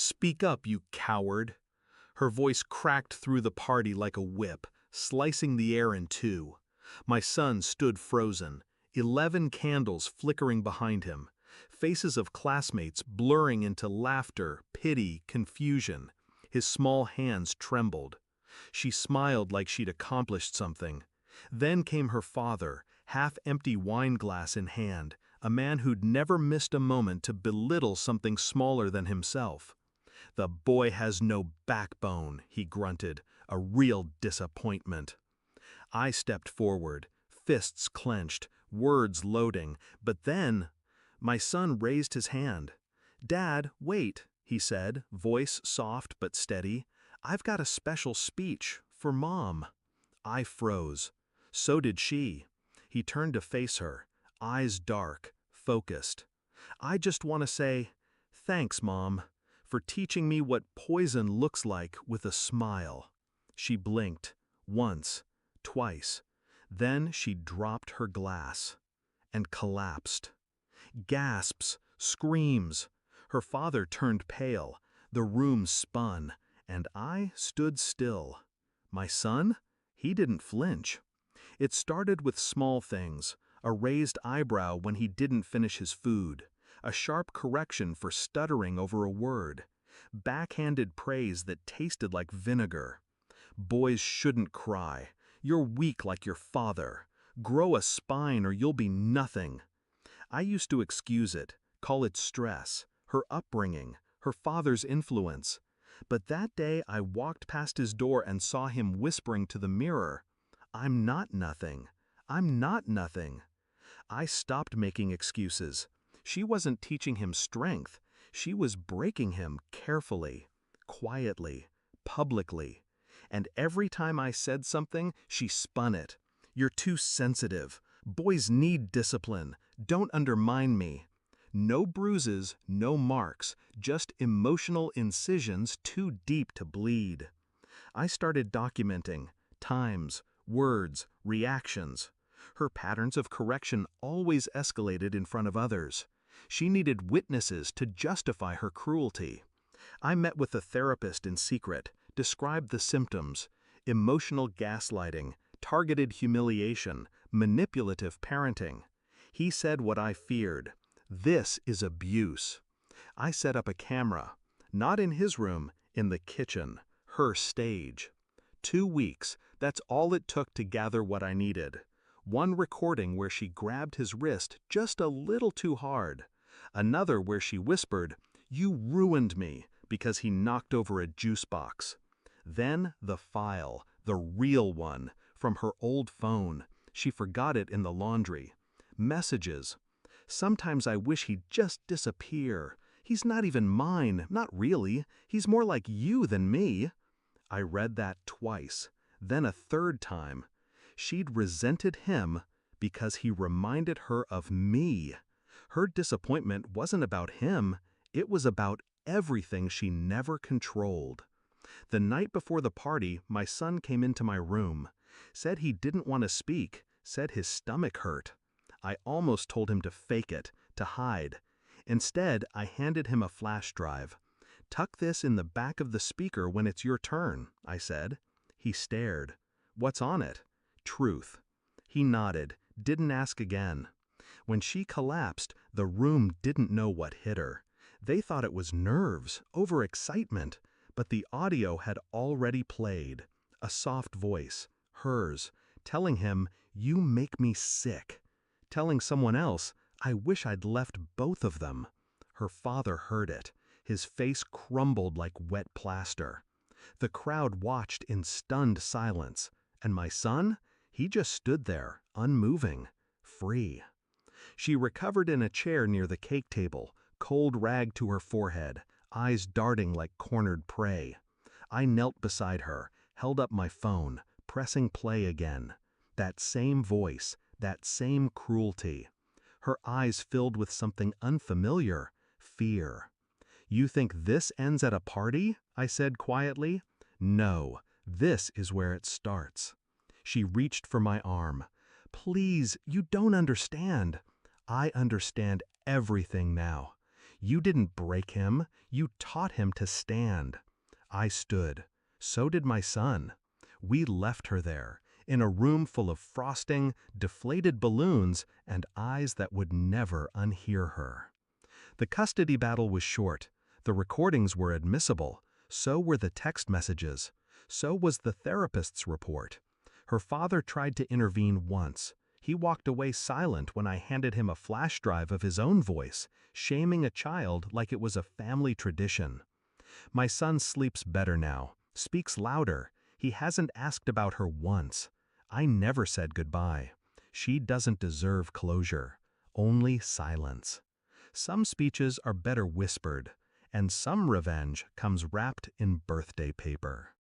"Speak up, you coward!" Her voice cracked through the party like a whip, slicing the air in two. My son stood frozen, 11 candles flickering behind him, faces of classmates blurring into laughter, pity, confusion. His small hands trembled. She smiled like she'd accomplished something. Then came her father, half-empty wine glass in hand, a man who'd never missed a moment to belittle something smaller than himself. "The boy has no backbone," he grunted, a real disappointment. I stepped forward, fists clenched, words loading, but then my son raised his hand. "Dad, wait," he said, voice soft but steady. "I've got a special speech for Mom." I froze. So did she. He turned to face her, eyes dark, focused. "I just want to say, thanks, Mom, for teaching me what poison looks like with a smile." She blinked, once, twice. Then she dropped her glass and collapsed. Gasps, screams. Her father turned pale. The room spun, and I stood still. My son? He didn't flinch. It started with small things, a raised eyebrow when he didn't finish his food, a sharp correction for stuttering over a word, backhanded praise that tasted like vinegar. "Boys shouldn't cry. You're weak like your father. Grow a spine or you'll be nothing." I used to excuse it, call it stress, her upbringing, her father's influence. But that day I walked past his door and saw him whispering to the mirror, "I'm not nothing. I'm not nothing." I stopped making excuses. She wasn't teaching him strength. She was breaking him carefully, quietly, publicly. And every time I said something, she spun it. "You're too sensitive. Boys need discipline. Don't undermine me." No bruises, no marks, just emotional incisions too deep to bleed. I started documenting times, words, reactions. Her patterns of correction always escalated in front of others. She needed witnesses to justify her cruelty. I met with a therapist in secret, described the symptoms: emotional gaslighting, targeted humiliation, manipulative parenting. He said what I feared: this is abuse. I set up a camera, not in his room, in the kitchen, her stage. 2 weeks, that's all it took to gather what I needed. One recording where she grabbed his wrist just a little too hard. Another where she whispered, "You ruined me," because he knocked over a juice box. Then the file, the real one, from her old phone. She forgot it in the laundry. Messages. "Sometimes I wish he'd just disappear. He's not even mine, not really. He's more like you than me." I read that twice, then a third time. She'd resented him because he reminded her of me. Her disappointment wasn't about him, it was about everything she never controlled. The night before the party, my son came into my room, said he didn't want to speak, said his stomach hurt. I almost told him to fake it, to hide. Instead, I handed him a flash drive. "Tuck this in the back of the speaker when it's your turn," I said. He stared. "What's on it?" "Truth." He nodded, didn't ask again. When she collapsed, the room didn't know what hit her. They thought it was nerves, overexcitement, but the audio had already played. A soft voice, hers, telling him, "You make me sick." Telling someone else, "I wish I'd left both of them." Her father heard it. His face crumbled like wet plaster. The crowd watched in stunned silence, and my son? He just stood there, unmoving, free. She recovered in a chair near the cake table, cold rag to her forehead, eyes darting like cornered prey. I knelt beside her, held up my phone, pressing play again. That same voice, that same cruelty. Her eyes filled with something unfamiliar, fear. "You think this ends at a party?" I said quietly. "No, this is where it starts." She reached for my arm. "Please, you don't understand." "I understand everything now. You didn't break him, you taught him to stand. I stood. So did my son. We left her there, in a room full of frosting, deflated balloons, and eyes that would never unhear her. The custody battle was short. The recordings were admissible. So were the text messages. So was the therapist's report. Her father tried to intervene once. He walked away silent when I handed him a flash drive of his own voice, shaming a child like it was a family tradition. My son sleeps better now, speaks louder. He hasn't asked about her once. I never said goodbye. She doesn't deserve closure, only silence. Some speeches are better whispered, and some revenge comes wrapped in birthday paper.